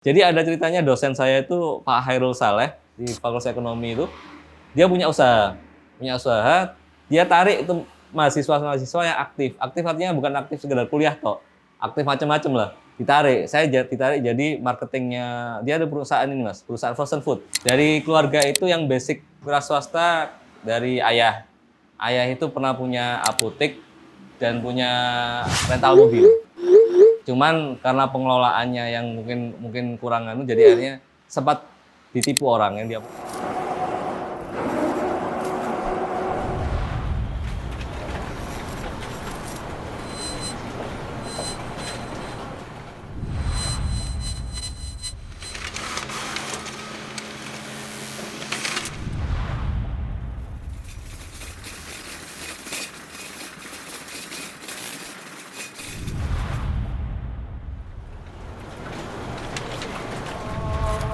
Jadi ada ceritanya dosen saya itu Pak Hairul Saleh di Fakultas Ekonomi itu, dia punya usaha, dia tarik itu mahasiswa-mahasiswa yang aktif. Aktif artinya bukan aktif sekedar kuliah toh, aktif macam-macam lah. Ditarik, ditarik jadi marketingnya. Dia ada perusahaan ini mas, perusahaan frozen food. Dari keluarga itu yang basic wira swasta dari ayah. Ayah itu pernah punya apotek dan punya rental mobil. Cuman karena pengelolaannya yang mungkin kurang jadi akhirnya sempat ditipu orang yang dia.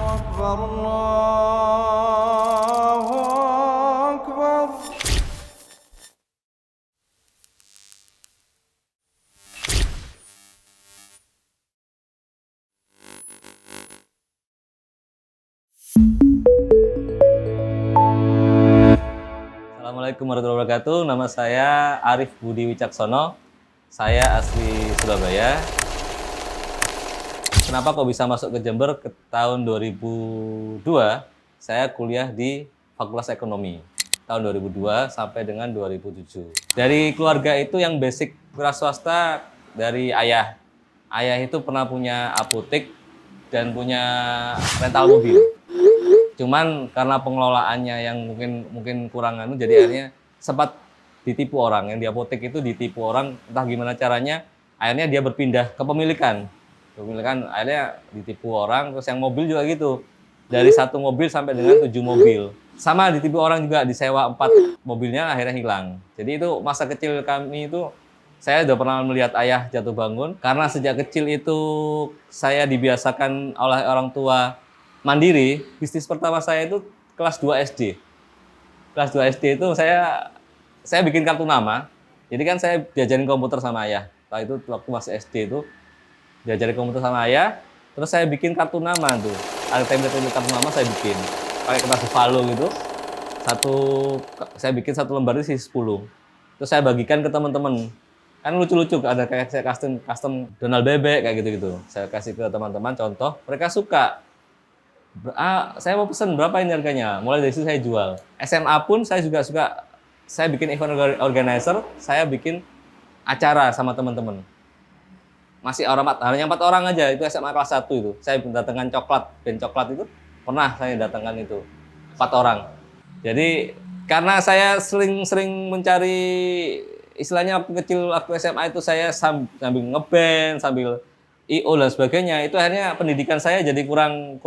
أكبر الله أكبر. Assalamualaikum warahmatullahi wabarakatuh. Nama saya Arif Budi Wicaksono. Saya asli Surabaya. Kenapa kok bisa masuk ke Jember ke tahun 2002? Saya kuliah di Fakultas Ekonomi tahun 2002 sampai dengan 2007. Dari keluarga itu yang basic wira swasta dari ayah. Ayah itu pernah punya apotek dan punya rental mobil. Cuman karena pengelolaannya yang mungkin kurang jadi akhirnya sempat ditipu orang. Yang di apotek itu ditipu orang, entah gimana caranya, akhirnya dia berpindah ke pemilikan. Akhirnya ditipu orang, terus yang mobil juga gitu. Dari satu mobil sampai dengan 7 mobil. Sama ditipu orang juga, disewa 4 mobilnya akhirnya hilang. Jadi itu masa kecil kami itu, saya udah pernah melihat ayah jatuh bangun. Karena sejak kecil itu saya dibiasakan oleh orang tua mandiri. Bisnis pertama saya itu kelas 2 SD. Kelas 2 SD itu saya bikin kartu nama. Jadi kan saya diajarin komputer sama ayah. Setelah itu waktu masih SD itu diajarin komputer sama ayah, terus saya bikin kartu nama tuh. Ada template kartu nama saya bikin. Pakai kertas Buffalo gitu. Saya bikin satu lembar itu isi 10. Terus saya bagikan ke teman-teman. Kan lucu-lucu, ada kayak saya custom Donald Bebek kayak gitu-gitu. Saya kasih ke teman-teman contoh, mereka suka. Saya mau pesen berapa ini harganya? Mulai dari situ saya jual. SMA pun saya juga suka. Saya bikin event organizer, saya bikin acara sama teman-teman. Masih hanya 4 orang aja, itu SMA kelas 1 itu. Saya datangkan band coklat itu, pernah saya datangkan itu 4 orang. Jadi karena saya sering mencari, istilahnya waktu kecil, waktu SMA itu saya sambil ngeband, sambil IO dan sebagainya, itu akhirnya pendidikan saya jadi kurang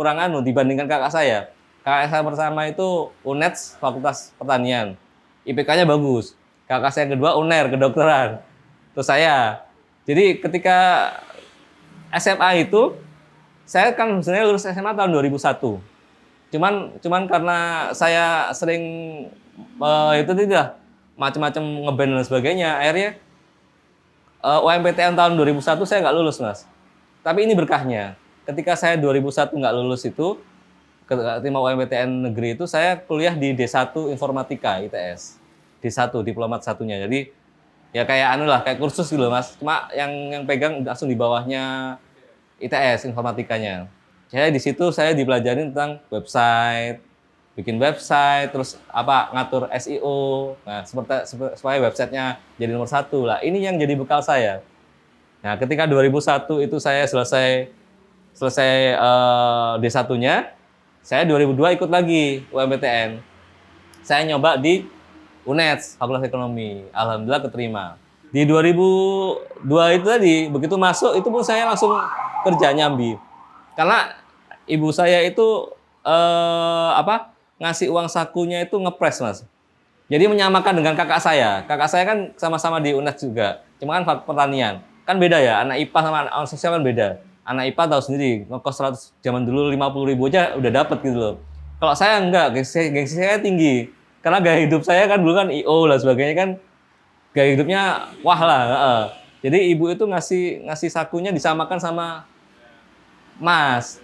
dibandingkan kakak saya. Kakak saya pertama itu UNED, Fakultas Pertanian. IPK-nya bagus. Kakak saya kedua UNER, kedokteran. Terus saya. Jadi ketika SMA itu, saya kan sebenarnya lulus SMA tahun 2001. Cuman karena saya sering itu tidak macam-macam ngeband dan sebagainya, akhirnya UMPTN tahun 2001 saya nggak lulus, Mas. Tapi ini berkahnya. Ketika saya 2001 nggak lulus itu, keterima UMPTN negeri itu, saya kuliah di D1 Informatika ITS. D1, diplomat satunya. Jadi ya kayak kayak kursus gitu loh, Mas. Cuma yang pegang langsung di bawahnya ITS informatikanya. Di situ saya dipelajarin tentang bikin website, terus ngatur SEO. Nah, supaya websitenya jadi nomor 1 lah. Ini yang jadi bekal saya. Nah, ketika 2001 itu saya selesai D1-nya, saya 2002 ikut lagi UMPTN. Saya nyoba di UNED, Fakultas Ekonomi. Alhamdulillah keterima. Di 2002 itu tadi, begitu masuk itu pun saya langsung kerja nyambi. Karena ibu saya itu ngasih uang sakunya itu ngepres, Mas. Jadi menyamakan dengan kakak saya. Kakak saya kan sama-sama di UNED juga. Cuma kan pertanian. Kan beda ya, anak IPA sama anak sosial kan beda. Anak IPA tahu sendiri, ngekos 100 zaman dulu 50.000 aja udah dapat gitu loh. Kalau saya enggak, gengsi saya tinggi. Karena gaya hidup saya kan dulu kan IO lah sebagainya kan, gaya hidupnya wah lah. Jadi ibu itu ngasih sakunya disamakan sama emas.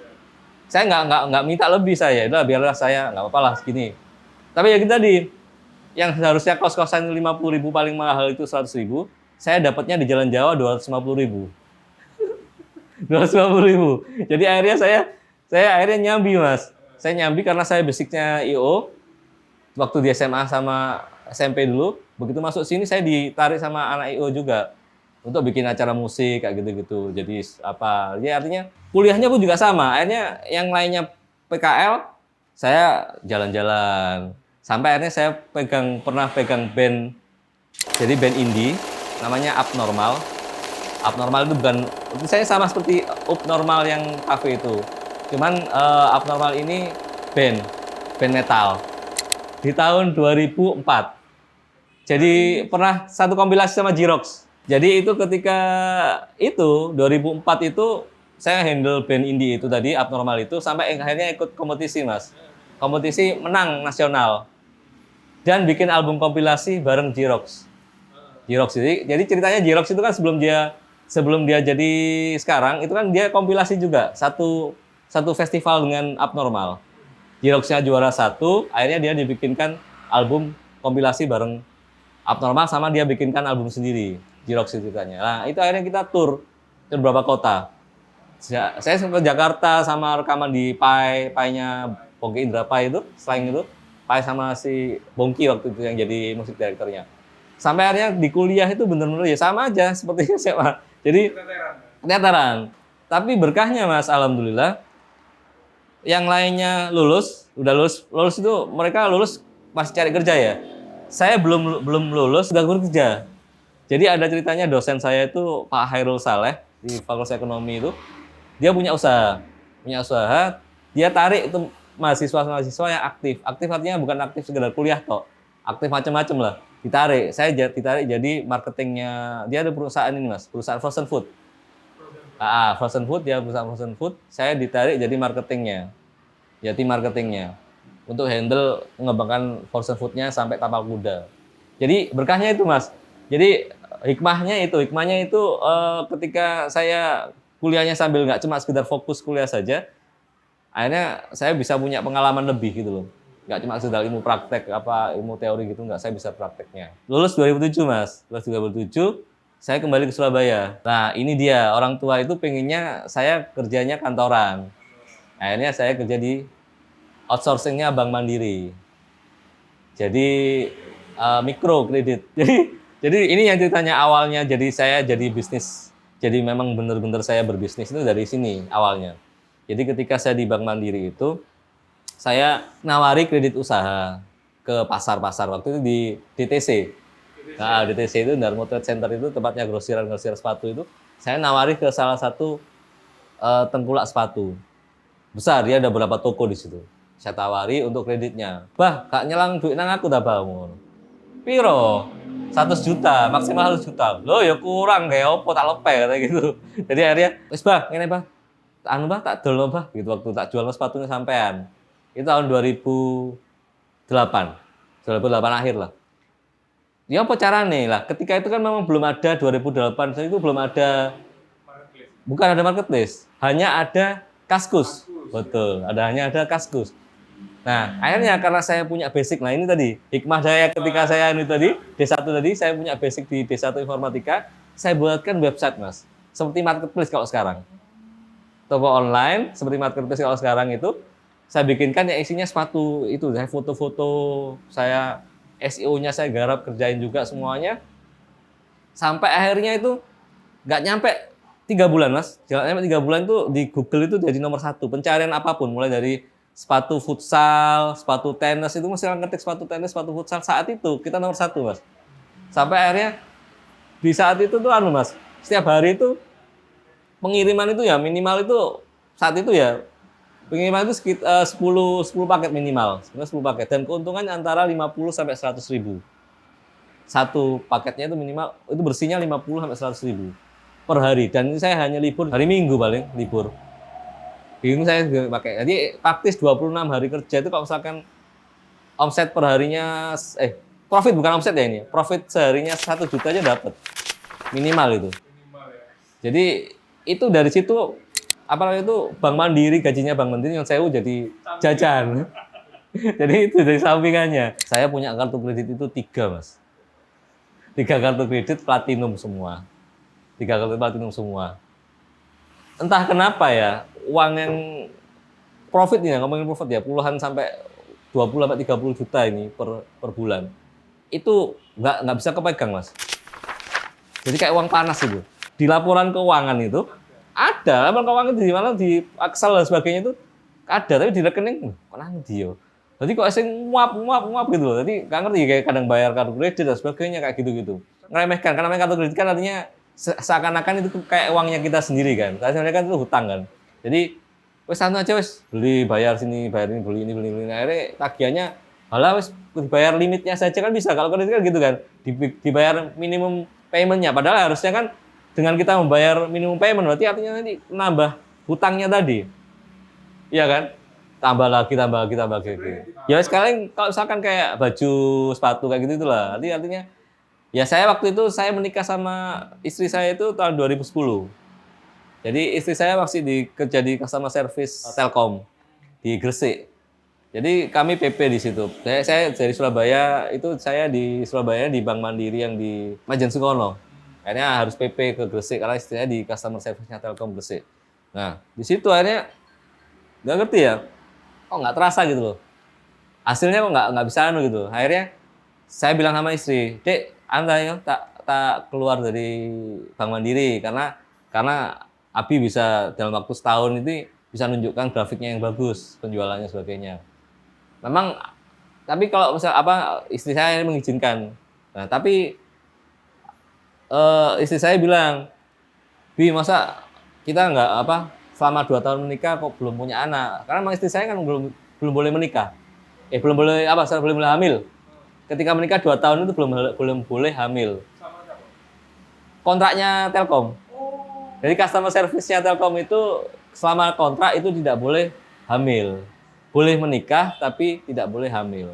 Saya nggak minta lebih saya, udah biarlah saya nggak apa-apa lah segini. Tapi ya kita yang seharusnya kos-kosan 50.000 paling mahal itu 100.000, saya dapatnya di Jalan Jawa 250.000. 250.000. Jadi akhirnya saya akhirnya nyambi mas. Saya nyambi karena saya basicnya IO. Waktu di SMA sama SMP dulu, begitu masuk sini saya ditarik sama anak IO juga untuk bikin acara musik kayak gitu-gitu. Jadi apa? Ya artinya kuliahnya pun juga sama. Akhirnya yang lainnya PKL, saya jalan-jalan. Sampai akhirnya saya pernah pegang band. Jadi band indie namanya Abnormal. Abnormal itu bukan, saya sama seperti Abnormal yang cafe itu. Cuman Abnormal ini band metal. Di tahun 2004. Jadi pernah satu kompilasi sama Jirox. Jadi itu ketika itu 2004 itu saya handle band indie itu tadi Abnormal itu sampai akhirnya ikut kompetisi mas. Kompetisi menang nasional dan bikin album kompilasi bareng Jirox. Jirox jadi ceritanya Jirox itu kan sebelum dia jadi sekarang itu kan dia kompilasi juga satu festival dengan Abnormal. Jiroxnya juara 1, akhirnya dia dibikinkan album kompilasi bareng Abnormal sama dia bikinkan album sendiri. Jirox ceritanya. Nah, itu akhirnya kita tur ke beberapa kota. Saya ke Jakarta sama rekaman di Pai-nya Bongki Indra Pai itu, selain itu, Pai sama si Bongki waktu itu yang jadi musik direkturnya. Sampai akhirnya di kuliah itu bener-bener ya sama aja seperti SMA. Jadi keteteran. Tapi berkahnya Mas, alhamdulillah. Yang lainnya udah lulus itu mereka lulus masih cari kerja ya. Saya belum lulus sudah bekerja. Jadi ada ceritanya dosen saya itu Pak Hairul Saleh di Fakultas Ekonomi itu, dia punya usaha, dia tarik itu mahasiswa yang aktif. Aktif artinya bukan aktif sekedar kuliah toh, aktif macam-macam lah. Saya ditarik jadi marketingnya. Dia ada perusahaan ini mas, perusahaan frozen food. Frozen food, dia perusahaan frozen food. Saya ditarik jadi marketingnya, untuk handle mengembangkan frozen foodnya sampai tapal kuda. Jadi berkahnya itu mas. Jadi hikmahnya itu ketika saya kuliahnya sambil nggak cuma sekedar fokus kuliah saja, akhirnya saya bisa punya pengalaman lebih gitu loh. Nggak cuma sekedar ilmu praktek, ilmu teori gitu, nggak, saya bisa prakteknya. Lulus 2007 mas, lulus 2007, saya kembali ke Surabaya. Nah ini dia, orang tua itu pengennya saya kerjanya kantoran. Akhirnya saya kerja di outsourcingnya Bank Mandiri. Jadi mikro kredit. Jadi ini yang ceritanya awalnya saya jadi bisnis. Jadi memang benar-benar saya berbisnis itu dari sini awalnya. Jadi ketika saya di Bank Mandiri itu, saya nawari kredit usaha ke pasar-pasar. Waktu itu di DTC. Nah, DTC itu Darmo Trade Center itu tempatnya grosir sepatu itu. Saya nawari ke salah satu tengkulak sepatu. Besar, dia ada beberapa toko di situ. Saya tawari untuk kreditnya. Bah, kak nyelang duit nang aku tak bangun. Piro? 100 juta, maksimal 100 juta. Loh ya kurang kayak opo tak lepe kata gitu. Jadi akhirnya, wis bah, ngene bah. Anu bah tak dol bah gitu waktu tak jual sepatunya sampean. Itu tahun 2008 akhir lah. Ya apa carane lah? Ketika itu kan memang belum ada 2008 itu belum ada marketplace. Bukan ada marketplace, hanya ada Kaskus. Betul, hanya ada Kaskus. Nah, akhirnya karena saya punya basic, nah ini tadi hikmah saya ketika saya ini tadi D1 tadi saya punya basic di D1 informatika, saya buatkan website mas, seperti marketplace kalau sekarang, toko online seperti marketplace kalau sekarang itu saya bikinkan yang isinya sepatu itu, saya foto-foto, saya SEO-nya saya garap kerjain juga semuanya, sampai akhirnya itu nggak nyampe 3 bulan mas, jalannya 3 bulan itu di Google itu jadi nomor 1 pencarian apapun, mulai dari sepatu futsal, sepatu tenis, itu mesti ngetik sepatu tenis, sepatu futsal, saat itu kita nomor 1 mas. Sampai akhirnya di saat itu tuh mas, setiap hari itu pengiriman itu ya minimal itu saat itu ya pengiriman itu sekitar 10 paket minimal, 10 paket, dan keuntungannya antara 50 sampai 100 ribu. Satu paketnya itu minimal, itu bersihnya 50 sampai 100 ribu per hari, dan ini saya hanya libur hari Minggu paling libur. Bingung saya pakai. Jadi praktis 26 hari kerja itu kalau misalkan omset per harinya profit bukan omset ya ini. Profit seharinya 1 juta aja dapat. Minimal itu. Minimal ya. Jadi itu dari situ apalagi itu Bank Mandiri, gajinya Bank Mandiri yang sewu jadi jajan. Jadi itu dari sampingannya. Saya punya kartu kredit itu 3, Mas. 3 kartu kredit platinum semua. 3 kartu platinum semua. Entah kenapa ya, uang yang profit nih, ngomongin profit ya, puluhan sampai 20 sampai 30 juta ini per bulan. Itu nggak bisa kepegang, Mas. Jadi kayak uang panas itu. Di laporan keuangan itu ada, laporan keuangan di mana di Excel dan sebagainya itu ada, tapi di rekening kok nanti yo. Jadi kok sing muap gitu loh. Jadi nggak ngerti kayak kadang bayar kartu kredit dan sebagainya kayak gitu-gitu. Ngeremehkan, karena kartu kredit kan artinya seakan-akan itu kayak uangnya kita sendiri kan. Tapi sebenarnya kan itu hutang kan. Jadi wes santai aja wes, beli bayar sini, bayar ini, beli ini. Akhirnya tagihannya halah wes dibayar limitnya saja kan bisa. Kalau kredit kan gitu kan. Dibayar minimum payment-nya. Padahal harusnya kan dengan kita membayar minimum payment berarti artinya nanti nambah hutangnya tadi. Iya kan? Tambah lagi. Ya sekarang kalau misalkan kayak baju, sepatu kayak gitu itulah. Artinya ya saya waktu itu saya menikah sama istri saya itu tahun 2010. Jadi istri saya masih kerja di customer service Telkom di Gresik. Jadi kami PP di situ. Saya dari Surabaya, itu saya di Surabaya di Bank Mandiri yang di Majen Sungkono. Akhirnya harus PP ke Gresik karena istrinya di customer service-nya Telkom Gresik. Nah, di situ akhirnya nggak ngerti ya, kok nggak terasa gitu loh. Hasilnya kok nggak bisa gitu. Akhirnya saya bilang sama istri, Dek, anda ya tak keluar dari Bank Mandiri karena Abi bisa dalam waktu setahun itu bisa nunjukkan grafiknya yang bagus, penjualannya sebagainya. Memang, tapi kalau misal istri saya mengizinkan. Nah, tapi istri saya bilang, Bi, masa kita nggak selama 2 tahun menikah kok belum punya anak? Karena memang istri saya kan belum boleh menikah. Belum boleh belum boleh hamil. Ketika menikah 2 tahun itu belum boleh hamil. Kontraknya Telkom. Jadi customer service-nya Telkom itu selama kontrak itu tidak boleh hamil. Boleh menikah tapi tidak boleh hamil.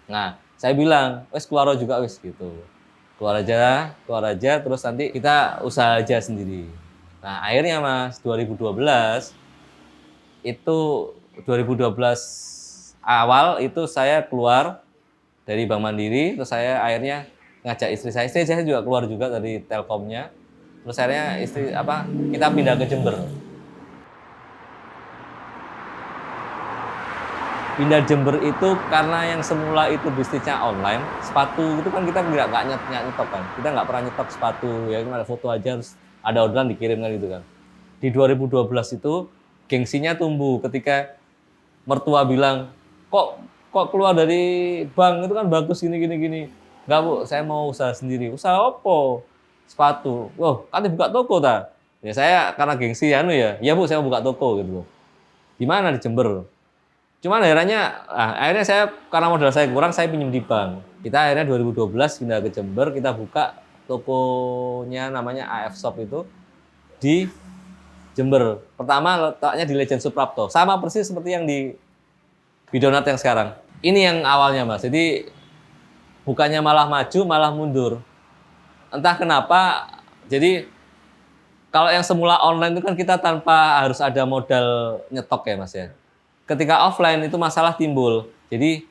Nah, saya bilang, wes keluar juga wes gitu. Keluar aja terus nanti kita usaha aja sendiri. Nah, akhirnya Mas 2012 awal itu saya keluar dari Bank Mandiri, terus saya akhirnya ngajak istri saya juga keluar juga dari Telkomnya. Terus akhirnya kita pindah ke Jember. Pindah Jember itu karena yang semula itu bisnisnya online, sepatu itu kan kita nggak nyetok kan. Kita nggak pernah nyetok sepatu, ya ada foto aja terus ada orderan dikirim kan gitu kan. Di 2012 itu gengsinya tumbuh ketika mertua bilang, kok keluar dari bank itu kan bagus gini. Enggak Bu, saya mau usaha sendiri. Usaha apa? Sepatu. Wah, kan buka toko ta? Ya saya karena gengsi ya Bu saya mau buka toko gitu. Di mana? Di Jember. Cuman akhirnya saya karena modal saya kurang, saya pinjam di bank. Kita akhirnya 2012 pindah ke Jember, kita buka tokonya namanya AF Shop itu di Jember. Pertama letaknya di Legend Suprapto. Sama persis seperti yang di Bidonat yang sekarang. Ini yang awalnya Mas. Jadi bukannya malah maju, malah mundur. Entah kenapa. Jadi kalau yang semula online itu kan kita tanpa harus ada modal nyetok ya Mas ya. Ketika offline itu masalah timbul. Jadi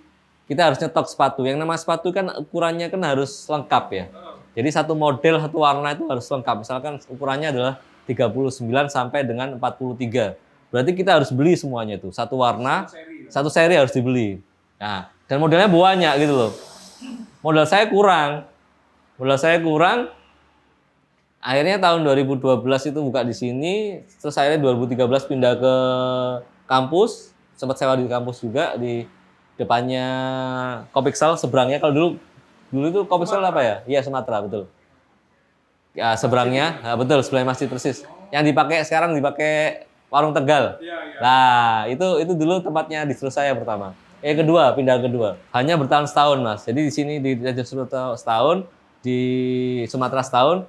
kita harus nyetok sepatu. Yang namanya sepatu kan ukurannya kan harus lengkap ya. Jadi satu model, satu warna itu harus lengkap. Misalkan ukurannya adalah 39 sampai dengan 43. Berarti kita harus beli semuanya itu. Satu warna, satu seri harus dibeli. Nah, dan modelnya banyak gitu loh. Modal saya kurang. Akhirnya tahun 2012 itu buka di sini. Terus akhirnya 2013 pindah ke kampus. Sempat sewa di kampus juga di depannya Kopixel seberangnya. Kalau dulu itu Kopixel apa ya? Iya Sumatera betul. Ya seberangnya, nah, betul sebelah masjid persis. Yang sekarang dipakai warung Tegal. Nah itu dulu tempatnya distro saya pertama. Pindah kedua. Hanya bertahan setahun Mas. Jadi di sini di Jakarta setahun, di Sumatera setahun.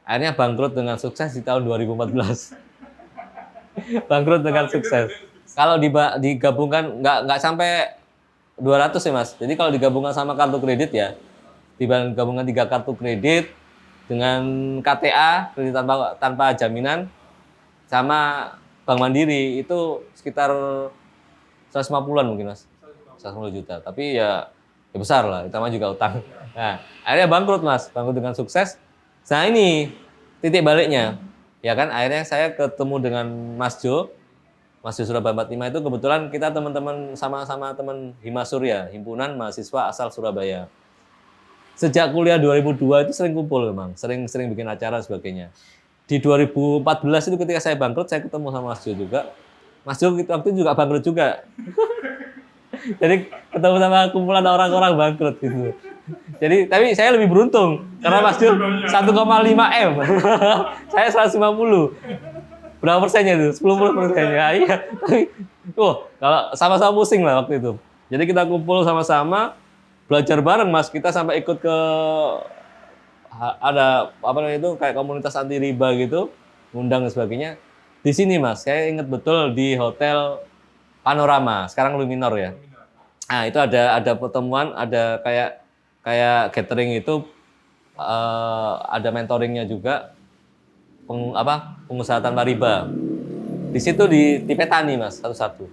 Akhirnya bangkrut dengan sukses di tahun 2014. Bangkrut dengan sukses. Kalau digabungkan nggak sampai 200 ya Mas. Jadi kalau digabungkan sama kartu kredit ya, digabungkan 3 kartu kredit dengan KTA, kredit tanpa jaminan, sama Bank Mandiri itu sekitar 150-an mungkin Mas. 150 juta. Tapi ya besar lah, ditambah juga utang. Nah, akhirnya bangkrut Mas, bangkrut dengan sukses. Nah ini titik baliknya. Ya kan, akhirnya saya ketemu dengan Mas Jo Surabaya 45 itu kebetulan kita teman-teman sama-sama teman Himasurya, Himpunan Mahasiswa Asal Surabaya. Sejak kuliah 2002 itu sering kumpul memang, sering bikin acara dan sebagainya. Di 2014 itu ketika saya bangkrut, saya ketemu sama Mas Jo juga. Mas Jo waktu itu juga bangkrut juga. Jadi ketemu sama kumpulan orang-orang bangkrut gitu. Jadi tapi saya lebih beruntung karena Mas Jo 1,5 M. Saya 150. Berapa persennya itu? 10%-nya. Iya. Kalau sama-sama pusing lah waktu itu. Jadi kita kumpul sama-sama, belajar bareng Mas. Kita sampai ikut ke ada apa namanya itu kayak komunitas anti riba gitu, ngundang dan sebagainya. Di sini Mas, saya ingat betul di Hotel Panorama, sekarang Luminor ya. Nah, itu ada pertemuan, ada kayak gathering itu ada mentoringnya juga. Pengusaha tanpa riba. Di situ dipetani Mas satu-satu.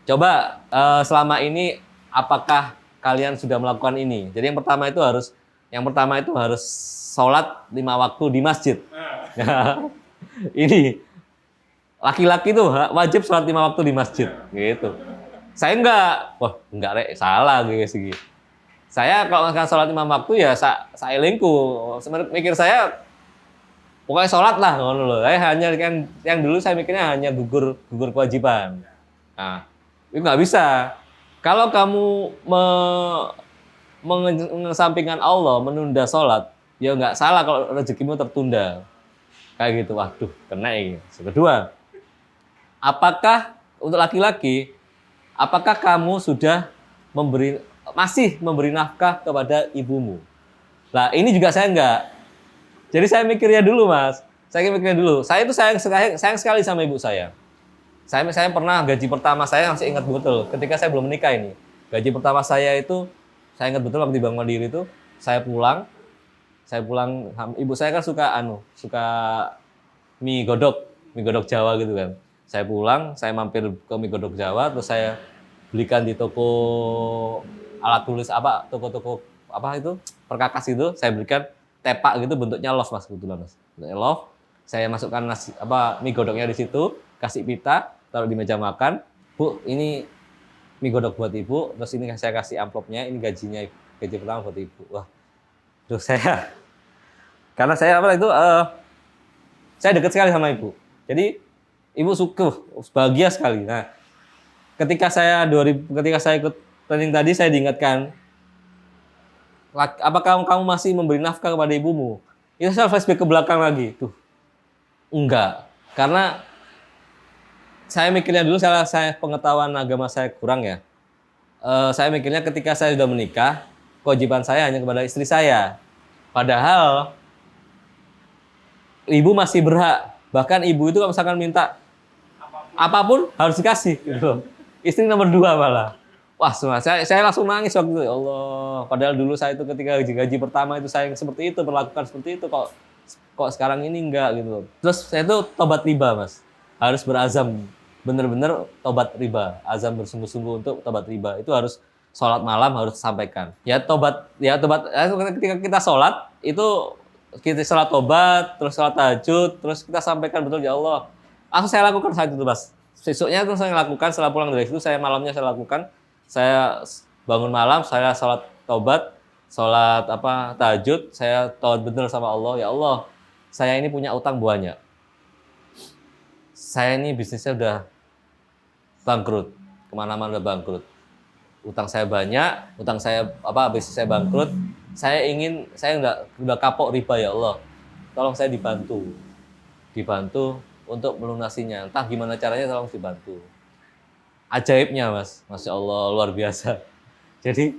Coba selama ini apakah kalian sudah melakukan ini? Jadi yang pertama itu harus sholat 5 waktu di masjid. Ini laki-laki tuh wajib sholat 5 waktu di masjid, gitu. Saya enggak, rek, salah gitu. Saya kalau misalkan sholat 5 waktu ya saya lingku. Mikir saya pokoknya sholat lah, ngono loh. Hanya yang dulu saya mikirnya hanya gugur kewajiban. Nah, itu nggak bisa. Kalau kamu mengesampingkan Allah, menunda sholat, ya nggak salah kalau rezekimu tertunda. Kayak gitu, waduh, kena ini. Kedua, apakah untuk laki-laki, apakah kamu sudah masih memberi nafkah kepada ibumu? Nah, ini juga saya enggak. Jadi saya mikirnya dulu Mas, saya itu sayang sekali sama ibu saya. Saya pernah gaji pertama saya masih ingat betul, ketika saya belum menikah ini. Gaji pertama saya itu, saya ingat betul waktu di Bank Mandiri itu, saya pulang, ibu saya kan suka mie godok Jawa gitu kan. Saya pulang, saya mampir ke mie godok Jawa, terus saya belikan di toko alat tulis toko itu, perkakas itu, saya belikan tepak gitu bentuknya love Mas kebetulan Mas. Bentuknya love. Saya masukkan mie godoknya di situ, kasih pita, taruh di meja makan. Bu, ini mie godok buat Ibu, terus ini saya kasih amplopnya, ini gaji pertama buat Ibu. Wah. Terus karena saya saya dekat sekali sama Ibu. Jadi Ibu suka, bahagia sekali. Nah, ketika saya ikut training tadi saya diingatkan, apakah kamu masih memberi nafkah kepada ibumu? Itu saya flashback ke belakang lagi. Tuh, enggak. Karena saya mikirnya dulu, saya pengetahuan agama saya kurang ya. Saya mikirnya ketika saya sudah menikah, kewajiban saya hanya kepada istri saya. Padahal ibu masih berhak. Bahkan ibu itu kalau misalkan minta apapun harus dikasih. Gitu. Istri nomor 2 malah. Wah, saya langsung nangis waktu itu. Ya Allah, padahal dulu saya itu ketika gaji pertama itu saya seperti itu, perlakukan seperti itu, kok sekarang ini enggak gitu. Terus saya itu tobat riba Mas. Harus berazam, benar-benar tobat riba, azam bersungguh-sungguh untuk tobat riba. Itu harus sholat malam harus disampaikan. Tobat. Ketika kita sholat, itu kita sholat tobat, terus sholat tahajud, terus kita sampaikan betul, ya Allah. Langsung saya lakukan saat itu Mas. Besoknya terus saya lakukan, setelah pulang dari situ, malamnya saya lakukan. Saya bangun malam, saya sholat tobat, sholat tahajud, saya taubat benar sama Allah. Ya Allah, saya ini punya utang banyak. Saya ini bisnisnya udah bangkrut, kemana-mana udah bangkrut. Utang saya banyak, bisnis saya bangkrut. Saya udah kapok riba ya Allah. Tolong saya dibantu untuk melunasinya. Entah gimana caranya, tolong dibantu. Ajaibnya Mas, Masya Allah, luar biasa. Jadi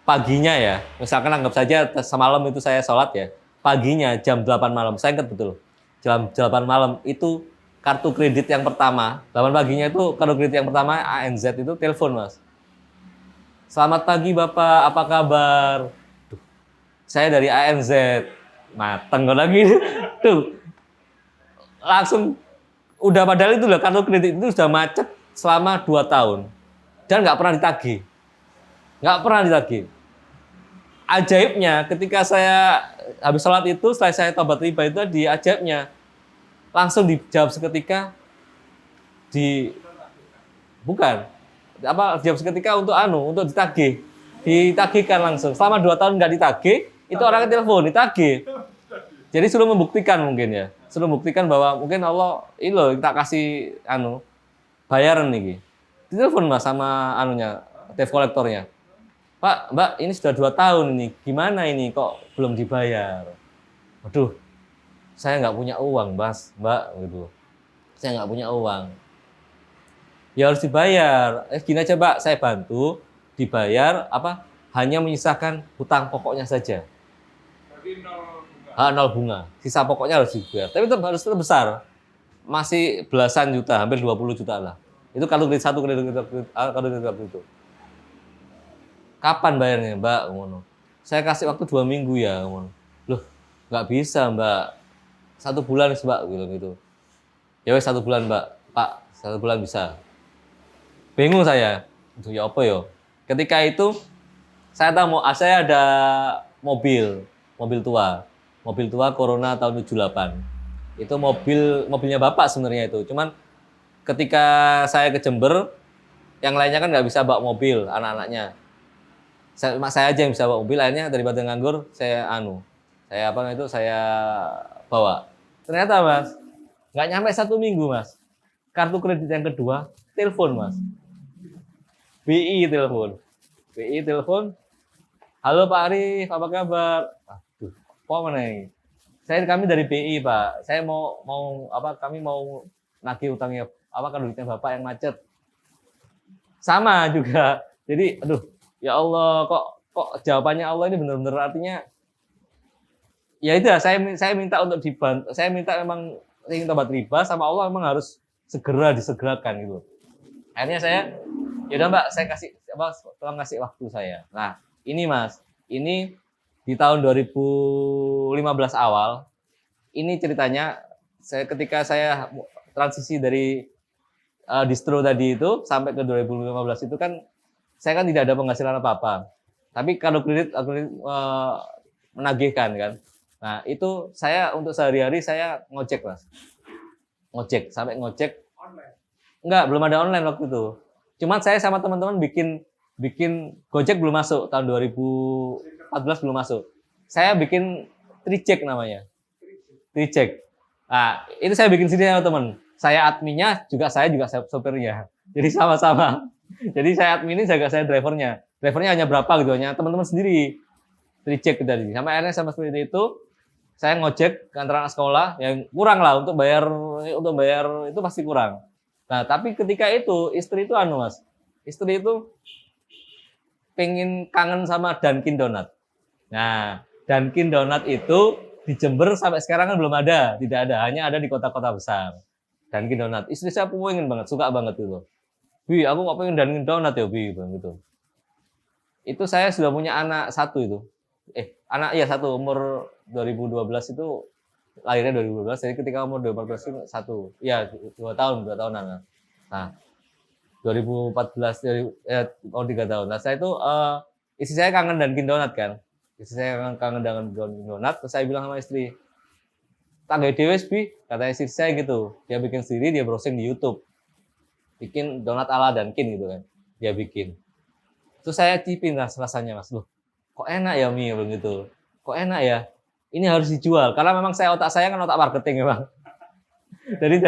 paginya ya, misalkan anggap saja semalam itu saya sholat ya, paginya jam 8 malam, saya ingat betul, jam 8 malam itu kartu kredit yang pertama, 8 paginya itu kartu kredit yang pertama ANZ itu telepon Mas. Selamat pagi Bapak, apa kabar? Duh, saya dari ANZ, mateng lagi, tuh langsung Udah padahal itu loh, kartu kredit itu sudah macet selama 2 tahun. Dan nggak pernah ditagih. Nggak pernah ditagih. Ajaibnya ketika saya habis sholat itu, setelah saya tobat riba itu tadi, ajaibnya langsung dijawab seketika bukan dijawab seketika untuk ditagihkan langsung. Selama 2 tahun nggak ditagih, itu orangnya telepon ditagih. Jadi suruh membuktikan mungkin ya, suruh membuktikan bahwa mungkin Allah ini loh tak kasih bayaran nih. Ditelepon Mas sama debt kolektornya. Pak, Mbak, ini sudah 2 tahun ini, gimana ini kok belum dibayar? Waduh, saya nggak punya uang, Mas, Mbak, gitu. Saya nggak punya uang. Ya harus dibayar. Gini aja, Mbak, saya bantu dibayar hanya menyisakan hutang pokoknya saja. Berarti nol bunga. 0 bunga. Sisa pokoknya harus dibayar. Tapi itu harus tetap besar. Masih belasan juta, hampir 20 juta lah. Itu kartu kredit 1, kartu kredit itu. Kapan bayarnya, Mbak? Ngono. Saya kasih waktu 2 minggu ya, ngono. Loh, nggak bisa, Mbak. 1 bulan, Mbak, gitu. Ya wes 1 bulan, Mbak. Pak, 1 bulan bisa. Bingung saya. Itu ya apa ya? Ketika itu saya tahu saya ada mobil tua. Mobil tua Corona tahun 78. Itu mobilnya Bapak sebenarnya itu. Cuman ketika saya ke Jember, yang lainnya kan nggak bisa bawa mobil, anak-anaknya. Saya aja yang bisa bawa mobil, akhirnya daripada nganggur, saya bawa. Ternyata Mas, nggak nyampe 1 minggu Mas. Kartu kredit yang kedua, telepon Mas. BI telepon. Halo Pak Arif, apa kabar? Aduh, apa mana ini? Kami dari BI Pak. Saya kami mau nagih utangnya kreditnya Bapak yang macet. Sama juga. Jadi, aduh, ya Allah, kok jawabannya Allah ini benar-benar artinya ya itu ya, saya minta untuk dibantu. Saya minta memang ingin tobat riba sama Allah memang harus disegerakan gitu. Akhirnya saya ya udah Mbak, saya tolong kasih waktu saya. Nah, ini Mas, ini di tahun 2015 awal, ini ceritanya ketika saya transisi dari distro tadi itu sampai ke 2015 itu kan saya kan tidak ada penghasilan apa-apa. Tapi kalau kredit menagihkan kan. Nah, itu saya untuk sehari-hari saya ngojek, Mas. Sampai ngojek. Online. Enggak, belum ada online waktu itu. Cuman saya sama teman-teman bikin Gojek belum masuk, tahun 2014 belum masuk. Saya bikin Trijek namanya. Trijek. Nah, itu saya bikin sendiri sama teman. Saya adminnya, saya juga sopirnya. Jadi sama-sama. Jadi saya adminin, saya drivernya. Drivernya hanya berapa gitu, hanya teman-teman sendiri. Trijek tadi. Sampai akhirnya sama seperti itu, saya ngojek ke antara anak sekolah, yang kurang lah untuk bayar itu pasti kurang. Nah, tapi ketika itu istri itu Mas. Istri itu pengen kangen sama Dunkin Donut. Nah, Dunkin Donut itu di Jember sampai sekarang kan belum ada, tidak ada, hanya ada di kota-kota besar. Dunkin Donut. Istri saya pengen banget, suka banget itu. Bi, aku kok pengen Dunkin Donut ya, Bi, gitu. Itu saya sudah punya anak 1 itu. Satu, umur 2012 itu, lahirnya 2012, jadi ketika umur 2014 itu 1. Ya, 2 tahunan. Nah, 2014, 3 tahun. Nah, saya itu, istri saya kangen Dunkin Donut kan. Istri saya kangen dengan Dunkin Donut, terus saya bilang sama istri, tangga dewes, Bi, kata istri saya gitu. Dia bikin sendiri, dia browsing di YouTube. Bikin donat ala Dunkin gitu kan. Dia bikin. Terus saya cipin rasanya, Mas. Loh, kok enak ya Mi begitu. Kok enak ya? Ini harus dijual karena memang otak saya kan otak marketing memang. Dari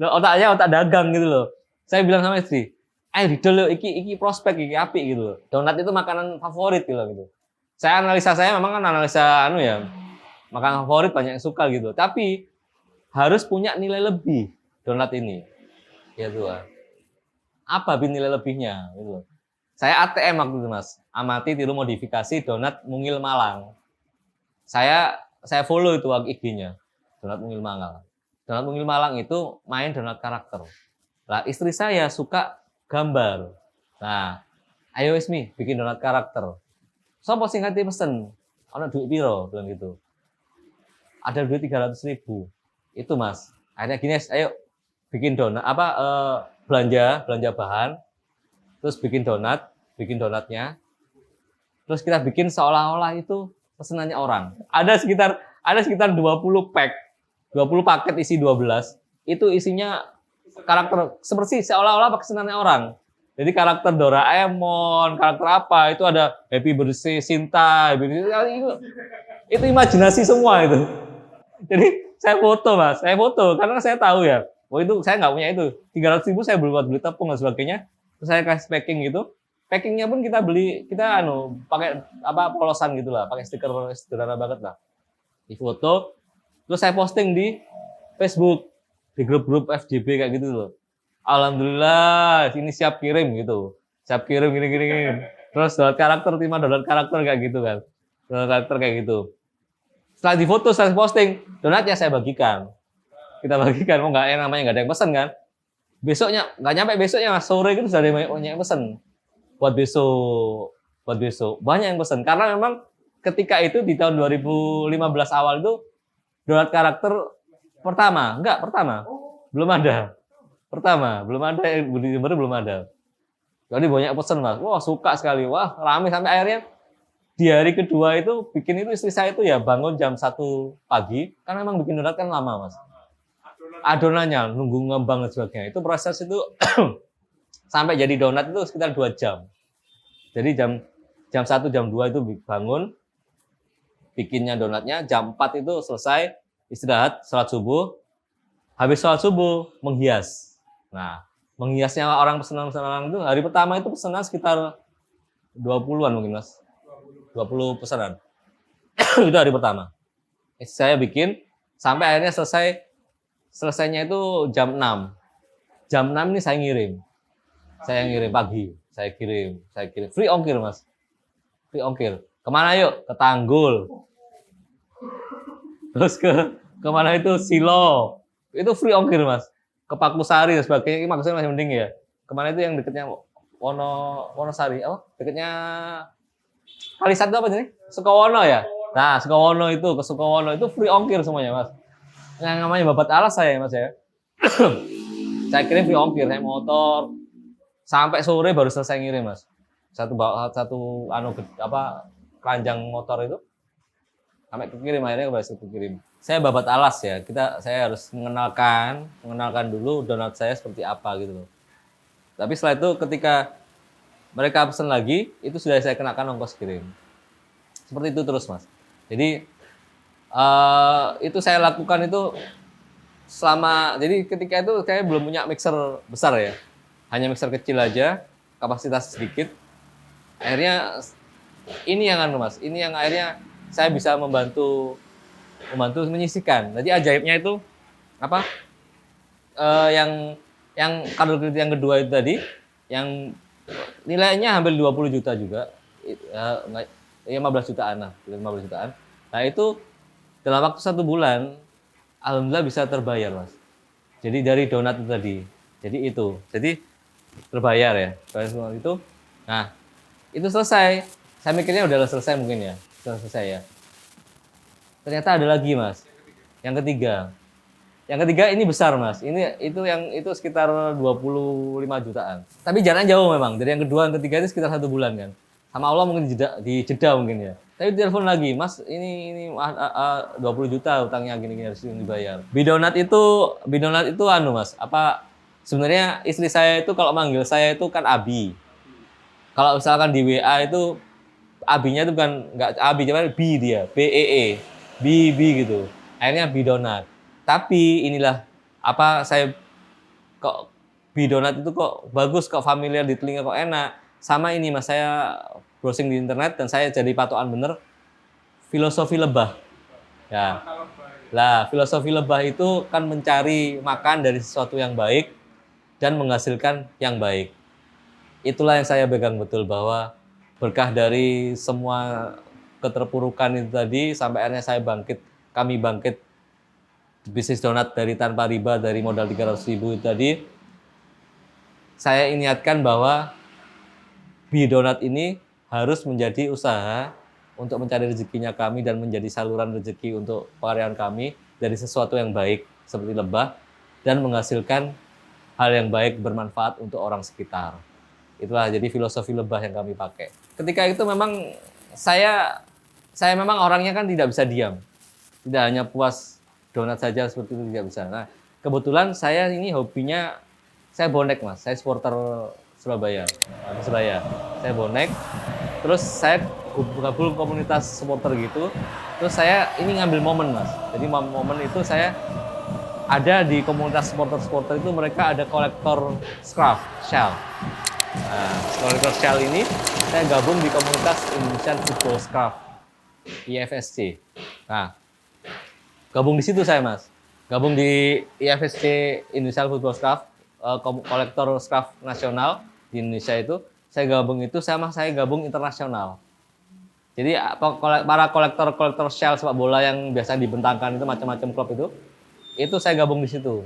otaknya otak dagang gitu loh. Saya bilang sama istri, "Ayo didol yo iki prospek iki apik gitu loh. Donat itu makanan favorit gitu." Saya memang kan analisa makanan favorit banyak yang suka gitu. Tapi harus punya nilai lebih donat ini. Ya Tuhan. Apa nilai lebihnya gitu loh. Saya ATM waktu itu Mas, amati tiru modifikasi donat Mungil Malang. Saya follow itu IG-nya, donat Mungil Malang. Donat Mungil Malang itu main donat karakter. Lah istri saya suka gambar. Nah, ayo Ismi bikin donat karakter. Sopo sing ngerti pesen? Ana duit piro bilang gitu. Ada duit 300.000. Itu Mas. Akhirnya gini, ayo bikin donat belanja bahan, terus bikin donatnya, terus kita bikin seolah-olah itu pesenannya orang. Ada sekitar 20 paket isi 12, itu isinya karakter seperti seolah-olah pesenannya orang. Jadi karakter Doraemon, karakter apa, itu ada Happy Birthday Sinta, itu imajinasi semua itu. Jadi saya foto karena saya tahu ya, itu saya nggak punya itu. 300.000 saya buat beli tepung dan sebagainya, terus saya kasih packing gitu. Packingnya pun kita pakai polosan gitulah, pakai stiker sederhana banget lah. Di foto, terus saya posting di Facebook, di grup-grup FJB kayak gitu loh. Alhamdulillah, ini siap kirim gitu. Siap kirim gini. Terus download karakter kayak gitu kan. Download karakter kayak gitu. Setelah difoto, saya posting, donatnya saya bagikan. Kita bagikan, yang namanya nggak ada yang pesen kan. Besoknya, nggak nyampe besoknya, sore itu sudah ada banyak yang pesen. Buat besok. Banyak yang pesen. Karena memang ketika itu di tahun 2015 awal itu, donat karakter pertama. Belum ada. Di Jember belum ada. Jadi banyak pesen Mas. Wah, suka sekali. Wah, rame sampai akhirnya di hari kedua itu bikin itu istri saya itu ya bangun jam 1 pagi. Karena memang bikin donat kan lama Mas. Adonannya nunggu ngembang dan sebagainya. Itu proses itu sampai jadi donat itu sekitar 2 jam. Jadi jam 1, jam 2 itu bangun, bikinnya donatnya, jam 4 itu selesai, istirahat, sholat subuh. Habis sholat subuh, menghias. Nah, menghiasnya pesanan orang itu, hari pertama itu pesanan sekitar 20-an mungkin Mas. 20 pesanan. Itu hari pertama. Saya bikin, sampai akhirnya selesainya itu jam 6. Jam 6 ini saya ngirim pagi. Saya kirim. Free ongkir Mas. Free ongkir. Kemana yuk? Ke Tanggul. Terus kemana itu? Silo. Itu free ongkir Mas. Ke Pakusari dan sebagainya, maksudnya masih mending ya. Kemana itu yang dekatnya Wonosari, dekatnya Kalisat itu apa sih? Sukowono ya. Nah, Sukowono itu ke Sukowono itu free ongkir semuanya Mas. Yang namanya babat alas saya Mas ya. Saya kirim free ongkir, saya motor sampai sore baru selesai ngirim Mas. Satu keranjang motor itu sampai kekirim, akhirnya berhasil kekirim. Saya babat alas ya, saya harus mengenalkan dulu donat saya seperti apa gitu loh. Tapi setelah itu ketika mereka pesan lagi, itu sudah saya kenakan ongkos kirim. Seperti itu terus Mas. Jadi itu saya lakukan itu jadi ketika itu saya belum punya mixer besar ya. Hanya mixer kecil aja, kapasitas sedikit. Akhirnya ini yang Mas, ini yang akhirnya saya bisa membantu menyisihkan. Jadi ajaibnya itu apa? Yang kartu kredit yang kedua itu tadi, yang nilainya hampir 20 juta juga, 15 jutaan lah, 15 jutaan. Nah itu dalam waktu 1 bulan, alhamdulillah bisa terbayar Mas. Jadi dari donat itu tadi, jadi terbayar ya, bayar semua itu. Nah itu selesai, saya mikirnya udah selesai mungkin ya, sudah selesai ya. Ternyata ada lagi Mas, yang ketiga ini besar Mas, itu sekitar 25 jutaan. Tapi jalan jauh memang, dari yang kedua yang ketiga itu sekitar 1 bulan kan. Sama Allah mungkin dijeda mungkin ya. Tapi telepon lagi, Mas ini 20 juta utangnya gini harus dibayar. Bidonat itu Mas, sebenarnya istri saya itu kalau manggil saya itu kan Abi. Kalau misalkan di WA itu Abinya itu kan enggak Abi, cuman B dia, BEE. B gitu. Akhirnya Bidonat. Tapi inilah saya kok Bidonat itu kok bagus, kok familiar di telinga, kok enak. Sama ini Mas, saya browsing di internet dan saya jadi patokan bener filosofi lebah. Ya. Lah, filosofi lebah itu kan mencari makan dari sesuatu yang baik dan menghasilkan yang baik. Itulah yang saya pegang betul, bahwa berkah dari semua keterpurukan itu tadi sampai akhirnya kami bangkit bisnis donat dari tanpa riba, dari modal 300.000 itu tadi. Saya ingatkan bahwa Bidonat ini harus menjadi usaha untuk mencari rezekinya kami dan menjadi saluran rezeki untuk karyawan kami dari sesuatu yang baik seperti lebah. dan menghasilkan hal yang baik bermanfaat untuk orang sekitar. Itulah jadi filosofi lebah yang kami pakai. Ketika itu memang saya memang orangnya kan tidak bisa diam. Tidak hanya puas donat saja seperti itu, tidak bisa. Nah, kebetulan saya ini hobinya saya bonek, Mas. Saya supporter Surabaya. Persebaya. Saya bonek. Terus saya gabung komunitas supporter gitu. Terus saya ini ngambil momen, Mas. Jadi momen itu saya ada di komunitas supporter itu mereka ada kolektor scarf, shawl. Nah, kolektor shawl ini saya gabung di komunitas Indonesian Football Scarf, IFSC. Nah, gabung di situ saya, Mas. Gabung di IFSC Indonesian Football Scarf, kolektor scarf nasional di Indonesia itu. Saya gabung itu sama saya gabung internasional. Jadi para kolektor shawl sepak bola yang biasa dibentangkan itu macam-macam klub itu saya gabung di situ.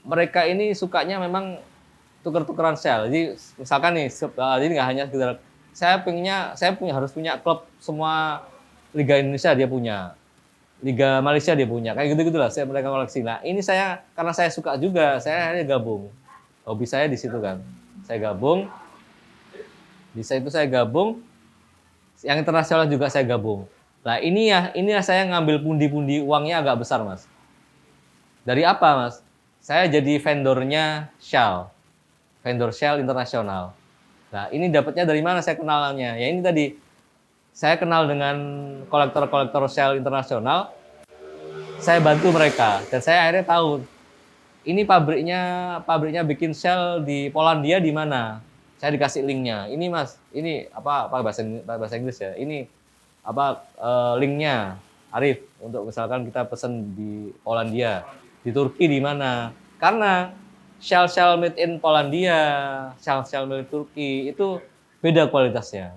Mereka ini sukanya memang tuker-tukeran shawl. Jadi misalkan nih, jadi nggak hanya sekedar saya harus punya klub semua Liga Indonesia dia punya, Liga Malaysia dia punya, kayak gitu-gitulah. Mereka koleksi. Nah ini karena saya suka juga, saya akhirnya gabung. Hobi saya di situ kan, saya gabung. Di situ saya gabung, yang internasional juga saya gabung. Nah ini ya saya ngambil pundi-pundi uangnya agak besar, Mas. Dari apa, Mas? Saya jadi vendornya shawl, vendor shawl internasional. Nah ini dapatnya dari mana saya kenalannya? Ya ini tadi, saya kenal dengan kolektor-kolektor shawl internasional, saya bantu mereka, dan saya akhirnya tahu, ini pabriknya bikin shawl di Polandia di mana? Saya dikasih linknya. Ini Mas, ini apa bahasa Inggris ya? Ini linknya, Arif, untuk misalkan kita pesen di Polandia, di Turki di mana? Karena shawl made in Polandia, shawl made in Turki itu beda kualitasnya.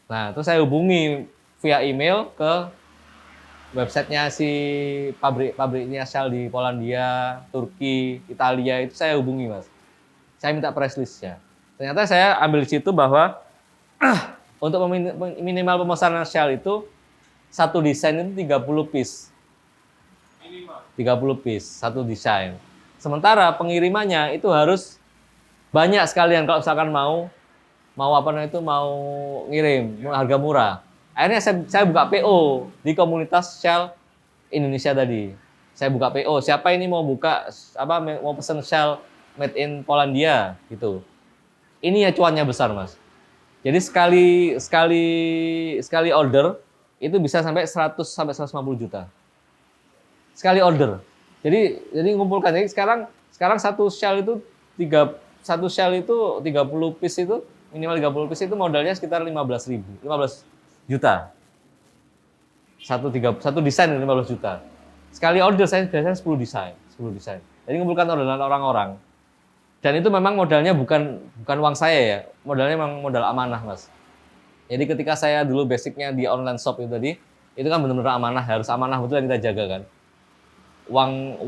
Nah, terus saya hubungi via email ke websitenya si pabriknya shawl di Polandia, Turki, Italia, itu saya hubungi, Mas. Saya minta price list-nya. Ternyata saya ambil di situ bahwa untuk minimal pemesanan shawl itu satu desain itu 30 piece. Minimal. 30 piece, satu desain. Sementara pengirimannya itu harus banyak sekalian kalau misalkan mau ngirim harga murah. Akhirnya saya buka PO di komunitas shawl Indonesia tadi. Saya buka PO, siapa ini mau mau pesen shawl made in Polandia gitu. Ini ya cuannya besar, Mas. Jadi sekali order itu bisa sampai 100 sampai 150 juta. Sekali order. Jadi ngumpulkan. Jadi sekarang satu shawl itu 30 piece itu minimal 30 piece itu modalnya sekitar 15 juta. Satu desain 15 juta. Sekali order saya biasanya 10 desain. Jadi ngumpulkan orderan orang-orang. Dan itu memang modalnya bukan uang saya ya, modalnya memang modal amanah, Mas. Jadi ketika saya dulu basicnya di online shop itu tadi, itu kan benar-benar amanah, harus amanah betul yang kita jaga kan. Uang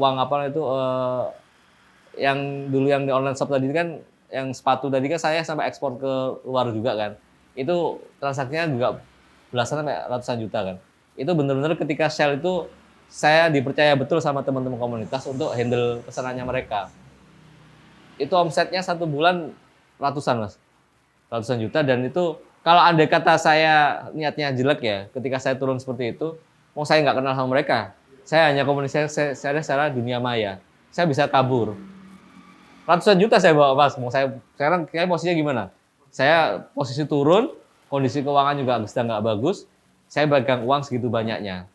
yang dulu yang di online shop tadi kan, yang sepatu tadi kan saya sampai ekspor ke luar juga kan. Itu transaksinya juga belasan sampai ratusan juta kan. Itu benar-benar ketika sell itu saya dipercaya betul sama teman-teman komunitas untuk handle pesanannya mereka. Itu omsetnya satu bulan ratusan, Mas. Ratusan juta, dan itu kalau andai kata saya niatnya jelek ya, ketika saya turun seperti itu, mau saya nggak kenal sama mereka. Saya hanya komunikasi saya secara dunia maya. Saya bisa kabur. Ratusan juta saya bawa, Mas. Mau saya sekarang kayak posisinya gimana? Saya posisi turun, kondisi keuangan juga sedang nggak bagus. Saya pegang uang segitu banyaknya.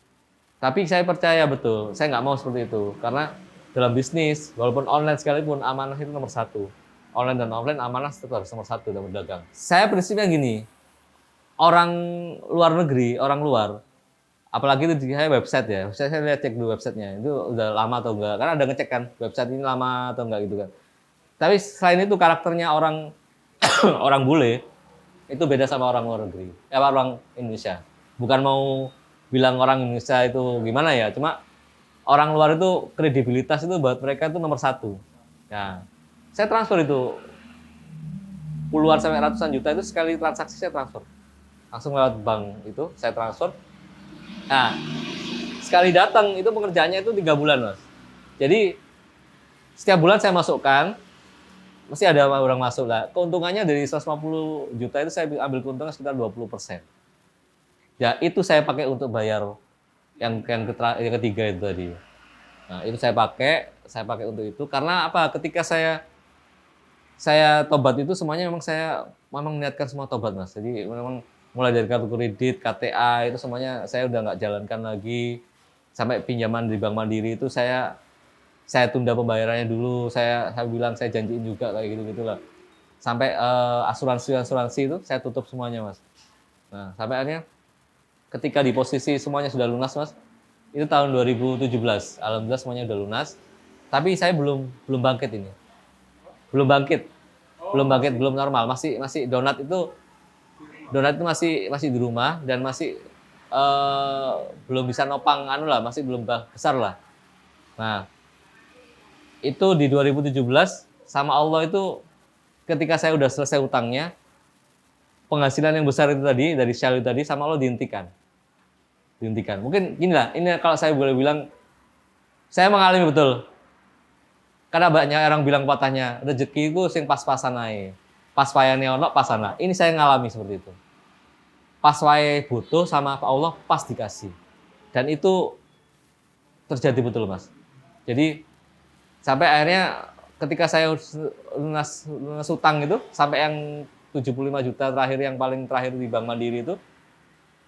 Tapi saya percaya betul, saya nggak mau seperti itu. Karena dalam bisnis, walaupun online sekalipun, amanah itu nomor satu. Online dan offline, amanah tetap harus nomor satu dalam berdagang. Saya prinsipnya gini, orang luar, apalagi itu di website ya, saya lihat cek dulu websitenya, itu udah lama atau enggak, karena ada ngecek kan, website ini lama atau enggak gitu kan. Tapi selain itu karakternya orang orang bule, itu beda sama orang luar negeri, orang Indonesia. Bukan mau bilang orang Indonesia itu gimana ya, cuma orang luar itu kredibilitas itu buat mereka itu nomor satu. Nah, saya transfer itu puluhan sampai ratusan juta itu sekali transaksi saya transfer. Langsung lewat bank itu saya transfer. Nah, sekali datang itu pengerjaannya itu 3 bulan, Mas. Jadi setiap bulan saya masukkan, mesti ada orang masuk lah. Keuntungannya dari 150 juta itu saya ambil keuntungan sekitar 20%. Ya itu saya pakai untuk bayar yang ketiga itu tadi. Nah itu saya pakai untuk itu. Karena apa? Ketika saya tobat itu semuanya saya memang niatkan semua tobat mas. Jadi memang mulai dari kartu kredit, KTA itu semuanya saya udah nggak jalankan lagi. Sampai pinjaman di Bank Mandiri itu saya tunda pembayarannya dulu. Saya bilang saya janjiin juga kayak gitulah. Sampai asuransi itu saya tutup semuanya mas. Nah sampai akhirnya ketika di posisi semuanya sudah lunas mas, itu tahun 2017. Alhamdulillah semuanya udah lunas. Tapi saya belum bangkit ini. Belum bangkit, belum normal, masih donat itu masih di rumah dan masih belum bisa nopang masih belum besar lah. Nah itu di 2017 sama Allah itu ketika saya udah selesai utangnya, penghasilan yang besar itu tadi dari Shell tadi sama Allah dihentikan. Mungkin gini lah, ini kalau saya boleh bilang saya mengalami betul. Karena banyak orang bilang patahnya, rezekiku sing pas-pasan ae. Pas wayane ono pas ana. Ini saya ngalami seperti itu. Pas wae butuh sama Allah pas dikasih. Dan itu terjadi betul, Mas. Jadi sampai akhirnya ketika saya lunas utang itu sampai yang 75 juta terakhir yang paling terakhir di Bank Mandiri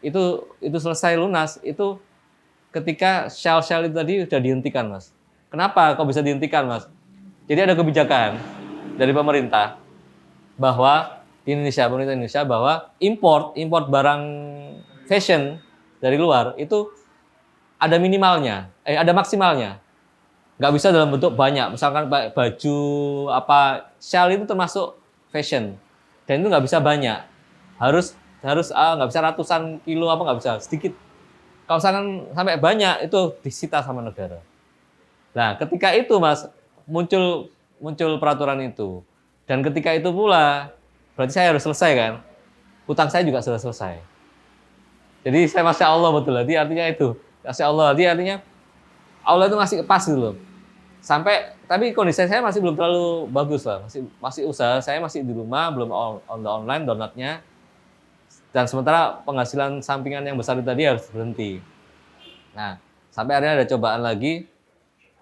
itu selesai lunas, itu ketika Shell itu tadi sudah dihentikan, Mas. Kenapa kok bisa dihentikan, Mas? Jadi ada kebijakan dari pemerintah bahwa pemerintah Indonesia bahwa import barang fashion dari luar itu ada minimalnya, ada maksimalnya. Nggak bisa dalam bentuk banyak. Misalkan baju Shell itu termasuk fashion dan itu nggak bisa banyak. Harus nggak bisa ratusan kilo nggak bisa, sedikit. Kalau misalkan sampai banyak itu disita sama negara. Nah, ketika itu Mas muncul peraturan itu. Dan ketika itu pula berarti saya harus selesai kan? Hutang saya juga sudah selesai. Jadi saya Masya Allah betul. Jadi artinya itu. Masya Allah. Jadi artinya Allah itu masih pas gitu loh. Tapi kondisi saya masih belum terlalu bagus lah. Masih usaha, saya masih di rumah, belum online donatnya. Dan sementara penghasilan sampingan yang besar itu tadi harus berhenti. Nah, sampai akhirnya ada cobaan lagi,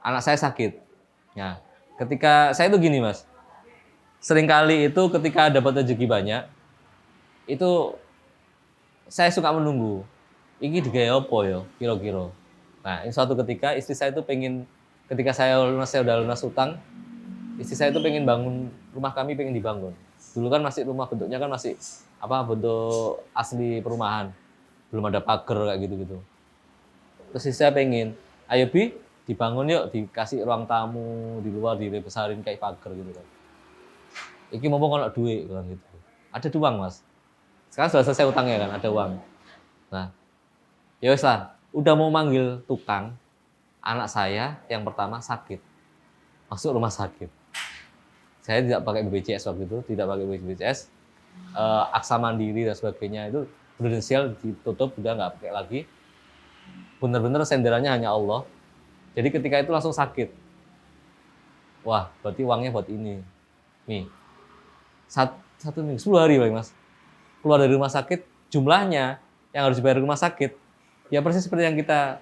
anak saya sakit. Nah, ketika saya itu gini mas, seringkali itu ketika dapat rezeki banyak, itu saya suka menunggu. Ini digaya apa ya, kira-kira. Nah, ini suatu ketika istri saya itu ketika saya udah lunas utang, istri saya itu pengen bangun rumah kami, pengen dibangun. Dulu kan masih rumah bentuknya kan masih bentuk asli perumahan, belum ada pagar kayak gitu. Terus istri saya pengen, ayo Bi, dibangun yuk, dikasih ruang tamu di luar, dibesarin kayak pagar gitu kan. Iki mau kalau duit kan gitu. Ada uang mas. Sekarang sudah selesai utangnya kan, ada uang. Nah, ya wes lah, udah mau manggil tukang, anak saya yang pertama sakit, masuk rumah sakit. Saya tidak pakai BPJS waktu itu, tidak pakai BPJS, Aksa Mandiri dan sebagainya itu prudensial ditutup, udah nggak pakai lagi. Bener-bener senderannya hanya Allah. Jadi ketika itu langsung sakit. Wah, berarti uangnya buat ini. Nih, satu minggu, 10 hari paling mas. Keluar dari rumah sakit, jumlahnya yang harus dibayar rumah sakit, ya persis seperti yang kita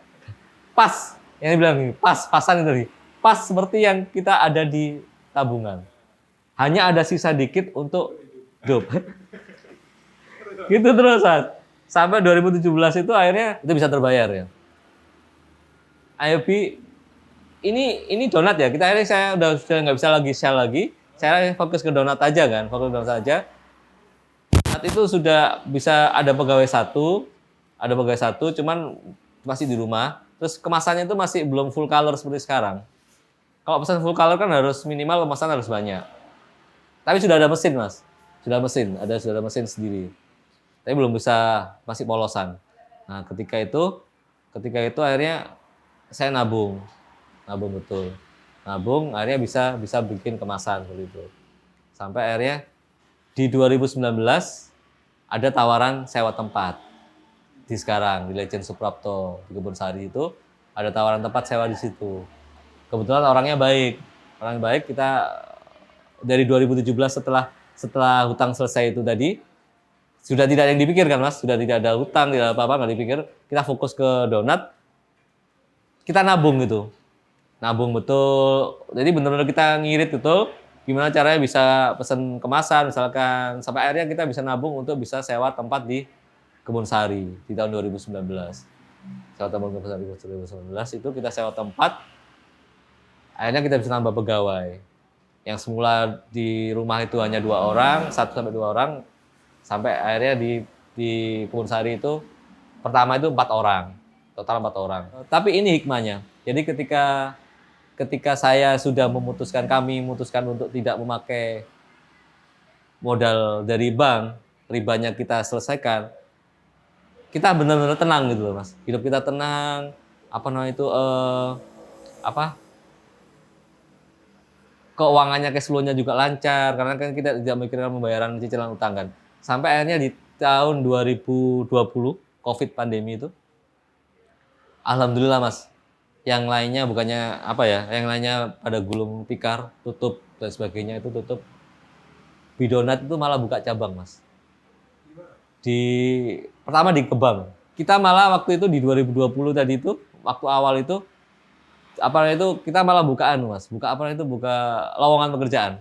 pas, yang dibilang ini, pasan itu tadi. Pas seperti yang kita ada di tabungan. Hanya ada sisa dikit untuk hidup. Gitu terus, Mas. Sampai 2017 itu akhirnya itu bisa terbayar ya. Ayo Bi, ini donat ya. Akhirnya saya udah nggak bisa lagi share lagi. Saya fokus ke donat aja kan, Donat itu sudah bisa ada pegawai satu, cuman masih di rumah. Terus kemasannya itu masih belum full color seperti sekarang. Kalau pesan full color kan harus minimal kemasan harus banyak. Tapi sudah ada mesin mas, sudah ada mesin sendiri. Tapi belum bisa, masih polosan. Nah ketika itu akhirnya saya nabung betul. Akhirnya bisa bikin kemasan seperti itu. Sampai akhirnya di 2019 ada tawaran sewa tempat. Di Legend Suprapto di Kebun Sari itu ada tawaran tempat sewa di situ. Kebetulan orangnya baik. Kita dari 2017 setelah hutang selesai itu tadi, sudah tidak ada yang dipikirkan Mas, sudah tidak ada hutang, tidak apa-apa, nggak dipikir. Kita fokus ke donat, kita nabung gitu. Nabung betul. Jadi benar-benar kita ngirit betul. Gimana caranya bisa pesen kemasan, misalkan sampai akhirnya kita bisa nabung untuk bisa sewa tempat di Kebun Sari di tahun 2019. Sewa tempat Kebun Sari 2019 itu kita sewa tempat. Akhirnya kita bisa nambah pegawai. Yang semula di rumah itu hanya 2 orang, 1 sampai 2 orang, sampai akhirnya di Kebun Sari itu pertama itu 4 orang, total 4 orang. Tapi ini hikmahnya. Jadi ketika saya sudah kami memutuskan untuk tidak memakai modal dari bank, ribanya kita selesaikan, kita benar-benar tenang gitu loh Mas. Hidup kita tenang, keuangannya, cash flow-nya juga lancar, karena kan kita tidak memikirkan pembayaran cicilan utang kan. Sampai akhirnya di tahun 2020, COVID pandemi itu, alhamdulillah Mas, yang lainnya yang lainnya pada gulung tikar, tutup dan sebagainya itu tutup. Bidonat itu malah buka cabang Mas. Pertama di Kebang. Kita malah waktu itu di 2020 tadi itu, waktu awal itu, kita malah buka lowongan pekerjaan.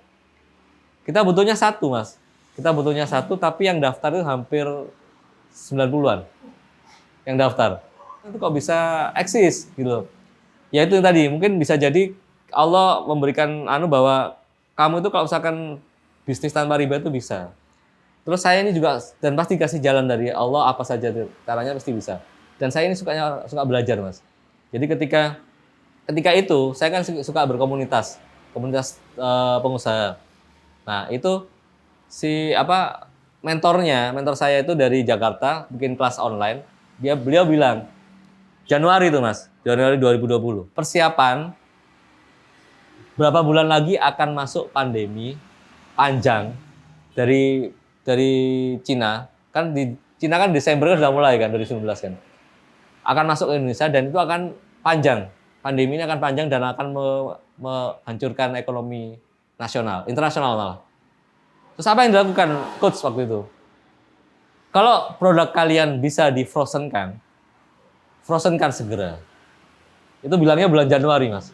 Kita butuhnya 1 Mas. Tapi yang daftar itu hampir 90-an. Yang daftar. Itu kok bisa eksis gitu. Ya itu tadi, mungkin bisa jadi Allah memberikan bahwa kamu itu kalau misalkan bisnis tanpa riba itu bisa. Terus saya ini juga, dan pasti kasih jalan dari Allah apa saja caranya pasti bisa. Dan saya ini suka belajar Mas. Jadi ketika itu saya kan suka komunitas pengusaha. Nah itu mentor saya itu dari Jakarta bikin kelas online. Beliau bilang Januari itu Mas, Januari 2020. Persiapan berapa bulan lagi akan masuk pandemi panjang dari Cina. Kan di Cina kan Desember kan sudah mulai kan 2019 kan. Akan masuk ke Indonesia dan itu akan panjang. Pandemi ini akan panjang dan akan menghancurkan ekonomi nasional, internasional malah. Terus apa yang dilakukan coach waktu itu? Kalau produk kalian bisa di-frozenkan segera. Itu bilangnya bulan Januari, Mas.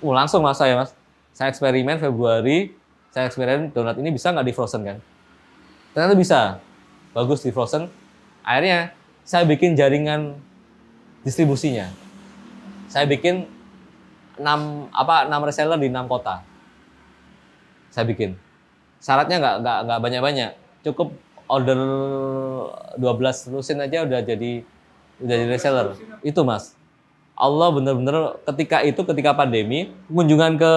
Langsung Mas saya, Mas. Saya eksperimen Februari, donat ini bisa nggak di-frozen kan? Ternyata bisa. Bagus di-frozen. Akhirnya saya bikin jaringan distribusinya. Saya bikin 6 reseller di 6 kota. Saya bikin. Syaratnya nggak banyak-banyak. Cukup order 12 lusin aja udah jadi reseller. Itu Mas. Allah benar-benar ketika pandemi, kunjungan ke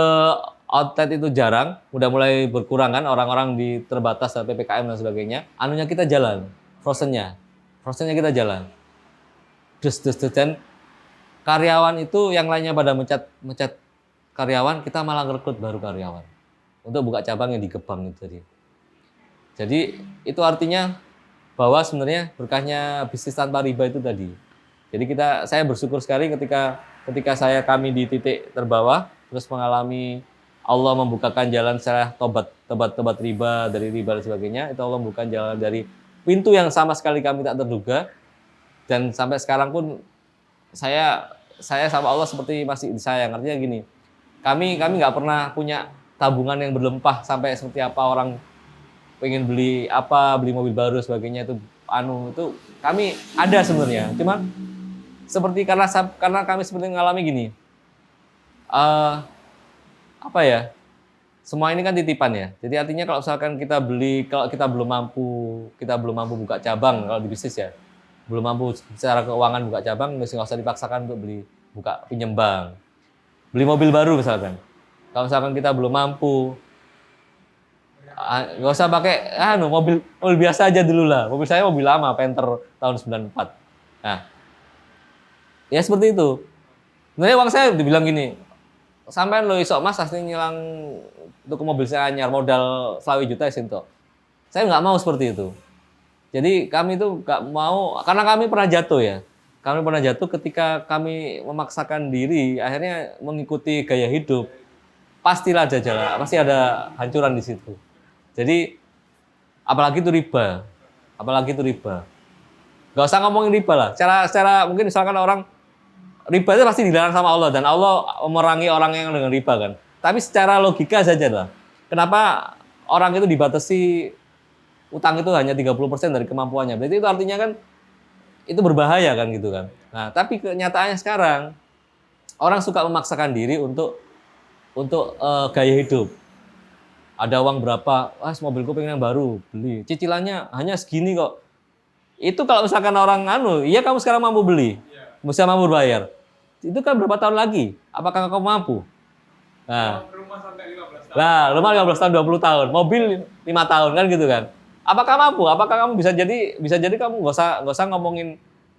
outlet itu jarang, udah mulai berkurang kan orang-orang di terbatas PPKM dan sebagainya. Anunya kita jalan, frozennya kita jalan. Dan karyawan itu yang lainnya pada mecat karyawan, kita malah ngerekrut baru karyawan untuk buka cabang yang di Gebang itu tadi. Jadi itu artinya bahwa sebenarnya berkahnya bisnis tanpa riba itu tadi. Jadi saya bersyukur sekali ketika kami di titik terbawah terus mengalami Allah membukakan jalan secara tobat riba dari riba dan sebagainya. Itu Allah membukakan jalan dari pintu yang sama sekali kami tak terduga. Dan sampai sekarang pun saya sama Allah seperti masih disayang. Artinya gini, kami nggak pernah punya tabungan yang berlimpah sampai seperti apa orang pengen beli mobil baru sebagainya itu kami ada sebenarnya. Cuma seperti karena kami seperti mengalami gini. Semua ini kan titipan ya. Jadi artinya kalau misalkan kalau kita belum mampu buka cabang kalau di bisnis ya. Belum mampu secara keuangan buka cabang, nggak usah dipaksakan untuk buka pinjam bank. Beli mobil baru misalkan. Kalau misalkan kita belum mampu, nggak usah pakai mobil biasa aja dulu lah. Mobil saya mobil lama, Panther tahun 94. Nah, ya seperti itu. Sebenarnya uang saya dibilang gini, sampean lo isok Mas asli nyilang untuk mobil saya anyar modal 20 juta sinto. Saya nggak mau seperti itu. Jadi kami itu nggak mau, karena kami pernah jatuh ya. Kami pernah jatuh ketika kami memaksakan diri, akhirnya mengikuti gaya hidup. Pastilah ada jalan, pasti ada hancuran di situ. Jadi, apalagi itu riba. Apalagi itu riba. Gak usah ngomongin riba lah. Secara mungkin misalkan orang, riba itu pasti dilarang sama Allah. Dan Allah memerangi orang yang dengan riba kan. Tapi secara logika saja lah. Kenapa orang itu dibatasi utang itu hanya 30% dari kemampuannya. Berarti itu artinya kan itu berbahaya kan gitu kan. Nah, tapi kenyataannya sekarang orang suka memaksakan diri untuk gaya hidup. Ada uang berapa? Wah, mobilku pengen yang baru, beli. Cicilannya hanya segini kok. Itu kalau misalkan orang iya kamu sekarang mampu beli, mesti mampu bayar. Itu kan berapa tahun lagi? Apakah kamu mampu? Nah, Rumah sampai 15 tahun. Nah, rumah 15 tahun, 20 tahun, mobil 5 tahun kan gitu kan. Apakah mampu? Apakah kamu bisa jadi kamu nggak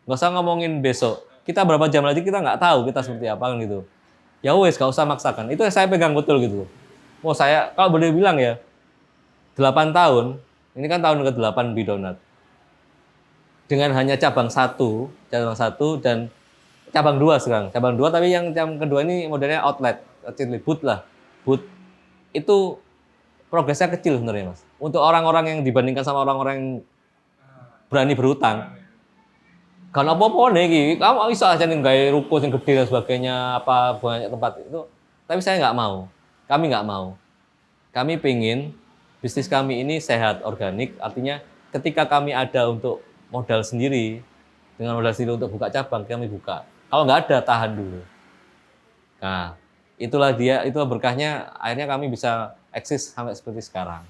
usah ngomongin besok. Kita berapa jam lagi kita nggak tahu kita seperti apa kan gitu. Ya wes, nggak usah maksakan. Itu yang saya pegang betul gitu. Mau saya kalau boleh bilang ya 8 tahun, ini kan tahun ke-8 Bidonat. Dengan hanya cabang satu dan cabang 2 sekarang. Cabang 2 tapi yang kedua ini modelnya outlet, boot lah. Boot itu progresnya kecil sebenarnya Mas. Untuk orang-orang yang dibandingkan sama orang-orang yang berani berutang. Karena apa-apa nih, kamu bisa aja nih gaya ruko yang gede dan sebagainya, apa banyak tempat itu. Tapi saya nggak mau. Kami nggak mau. Kami pengen bisnis kami ini sehat, organik. Artinya ketika kami ada untuk modal sendiri, dengan modal sendiri untuk buka cabang, kami buka. Kalau nggak ada, tahan dulu. Nah, itulah berkahnya, akhirnya kami bisa eksis sampai seperti sekarang.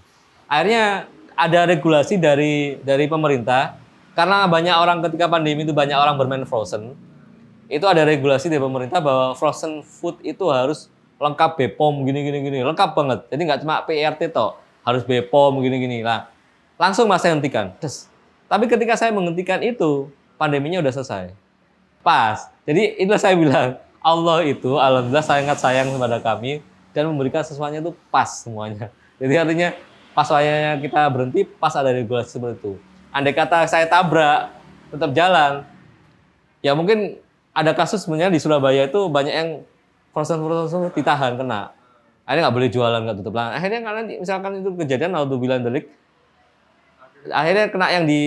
Akhirnya ada regulasi dari pemerintah, karena banyak orang ketika pandemi itu banyak orang bermain frozen, itu ada regulasi dari pemerintah bahwa frozen food itu harus lengkap BPOM gini, lengkap banget. Jadi nggak cuma PRT toh, harus BPOM gini. Nah, langsung Mas saya hentikan. Tapi ketika saya menghentikan itu, pandeminya udah selesai. Pas. Jadi itulah saya bilang, Allah itu alhamdulillah sangat sayang kepada kami dan memberikan sesuatunya itu pas semuanya. Jadi artinya pas waktunya kita berhenti, pas ada regulasi seperti itu. Andai kata saya tabrak, tetap jalan, ya mungkin ada kasus sebenarnya di Surabaya itu banyak yang frozen ditahan, kena. Akhirnya nggak boleh jualan, nggak tutup. Nah, akhirnya karena misalkan itu kejadian, naudzubillah dzalik, akhirnya kena yang di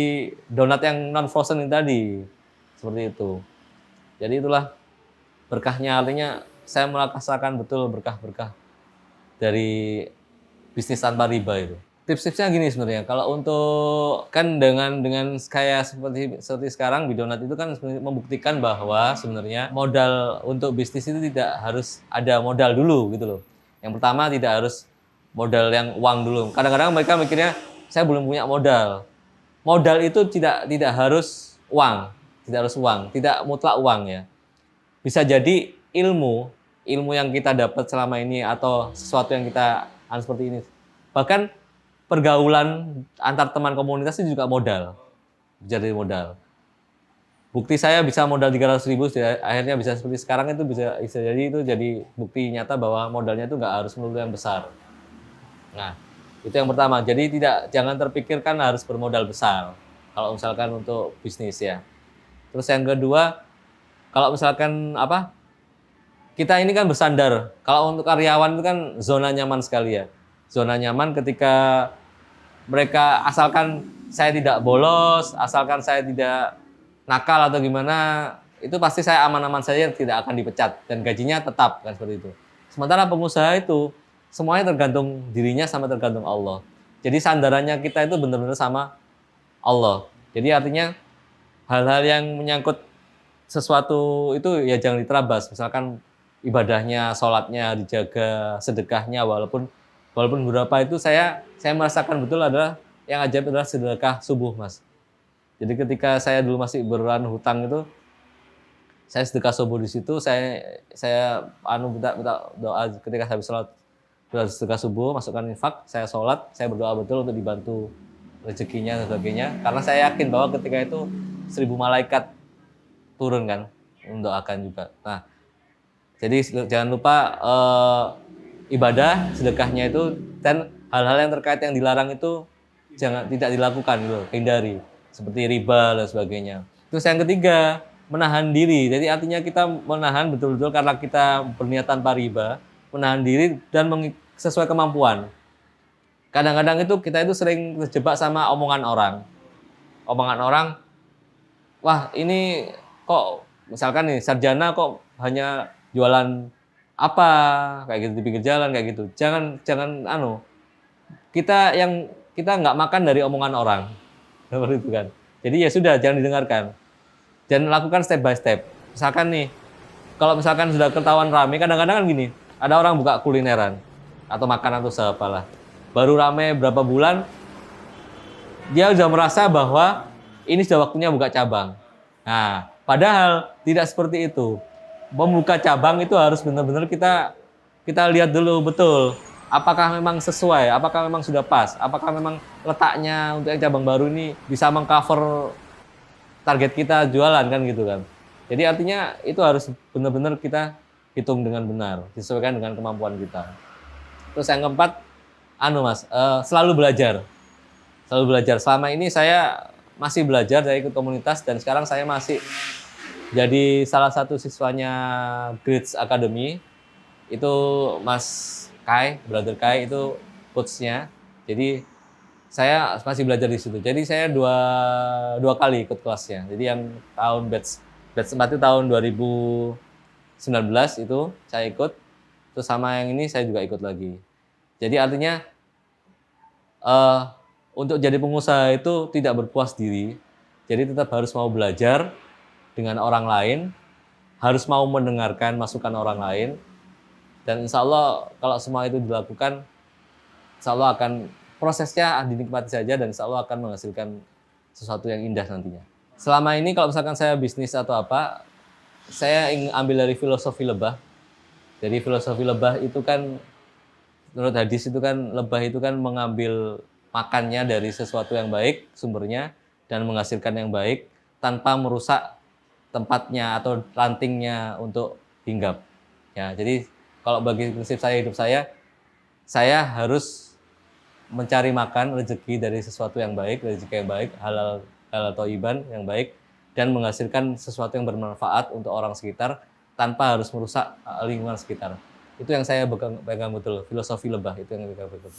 donat yang non frozen ini tadi, seperti itu. Jadi itulah berkahnya, artinya saya merasakan betul berkah-berkah dari bisnis tanpa riba itu. Tips-tipsnya gini sebenarnya, kalau untuk kan dengan kayak seperti sekarang Bidonat itu kan membuktikan bahwa sebenarnya modal untuk bisnis itu tidak harus ada modal dulu gitu loh. Yang pertama tidak harus modal yang uang dulu. Kadang-kadang mereka mikirnya saya belum punya modal. Modal itu tidak harus uang, tidak mutlak uang ya. Bisa jadi ilmu yang kita dapat selama ini atau sesuatu yang kita seperti ini. Bahkan pergaulan antar teman komunitas itu juga modal. Jadi modal. Bukti saya bisa modal 300.000, akhirnya bisa seperti sekarang itu bisa jadi itu jadi bukti nyata bahwa modalnya itu nggak harus melulu yang besar. Nah, itu yang pertama. Jadi jangan terpikirkan harus bermodal besar kalau misalkan untuk bisnis ya. Terus yang kedua, kalau misalkan kita ini kan bersandar. Kalau untuk karyawan itu kan zona nyaman sekali ya. Zona nyaman ketika mereka asalkan saya tidak bolos, asalkan saya tidak nakal atau gimana, itu pasti saya aman-aman saja, tidak akan dipecat dan gajinya tetap kan seperti itu. Sementara pengusaha itu semuanya tergantung dirinya sama tergantung Allah. Jadi sandarannya kita itu benar-benar sama Allah. Jadi artinya hal-hal yang menyangkut sesuatu itu ya jangan diterabas. Misalkan ibadahnya, sholatnya dijaga, sedekahnya walaupun beberapa itu saya merasakan betul adalah yang ajaib adalah sedekah subuh Mas. Jadi ketika saya dulu masih hutang itu, saya sedekah subuh di situ, saya minta doa ketika habis sholat sedekah subuh, masukkan infak, saya sholat, saya berdoa betul untuk dibantu rezekinya dan sebagainya. Karena saya yakin bahwa ketika itu 1000 malaikat turun kan mendoakan juga. Nah, jadi jangan lupa ibadah, sedekahnya itu dan hal-hal yang terkait yang dilarang itu tidak dilakukan gitu, hindari seperti riba dan sebagainya. Terus yang ketiga, menahan diri. Jadi artinya kita menahan betul-betul karena kita berniat tanpa riba, menahan diri dan sesuai kemampuan. Kadang-kadang itu kita itu sering terjebak sama omongan orang. Omongan orang, wah ini kok misalkan nih sarjana kok hanya jualan apa kayak gitu di pinggir jalan kayak gitu. Jangan kita nggak makan dari omongan orang. Seperti itu kan. Jadi ya sudah jangan didengarkan. Dan lakukan step by step. Misalkan nih, kalau misalkan sudah ketahuan rame, kadang-kadang kan gini, ada orang buka kulineran atau makanan atau apalah. Baru rame berapa bulan, dia sudah merasa bahwa ini sudah waktunya buka cabang. Nah, padahal tidak seperti itu. Membuka cabang itu harus benar-benar kita lihat dulu betul. Apakah memang sesuai? Apakah memang sudah pas? Apakah memang letaknya untuk yang cabang baru ini bisa mengcover target kita jualan kan gitu kan. Jadi artinya itu harus benar-benar kita hitung dengan benar, disesuaikan dengan kemampuan kita. Terus yang keempat, selalu belajar. Selalu belajar. Selama ini saya masih belajar, saya ikut komunitas dan sekarang saya masih jadi salah satu siswanya Grids Academy. Itu Mas Kai, Brother Kai itu coach-nya. Jadi saya masih belajar di situ. Jadi saya dua kali ikut kelasnya. Jadi yang tahun batch 4 itu tahun 2019 itu saya ikut. Terus sama yang ini saya juga ikut lagi. Jadi artinya untuk jadi pengusaha itu tidak berpuas diri. Jadi tetap harus mau belajar dengan orang lain, harus mau mendengarkan masukan orang lain. Dan insya Allah kalau semua itu dilakukan, insya Allah akan prosesnya dinikmati saja dan insya Allah akan menghasilkan sesuatu yang indah nantinya. Selama ini kalau misalkan saya bisnis atau apa, saya ingin ambil dari filosofi lebah. Jadi filosofi lebah itu kan, menurut hadis itu kan, lebah itu kan mengambil makannya dari sesuatu yang baik, sumbernya, dan menghasilkan yang baik, tanpa merusak tempatnya atau rantingnya untuk hinggap. Ya, jadi kalau bagi prinsip saya, hidup saya harus mencari makan rezeki dari sesuatu yang baik, rezeki yang baik, halal thayyiban yang baik, dan menghasilkan sesuatu yang bermanfaat untuk orang sekitar tanpa harus merusak lingkungan sekitar. Itu yang saya pegang betul, filosofi lebah itu yang saya pegang betul.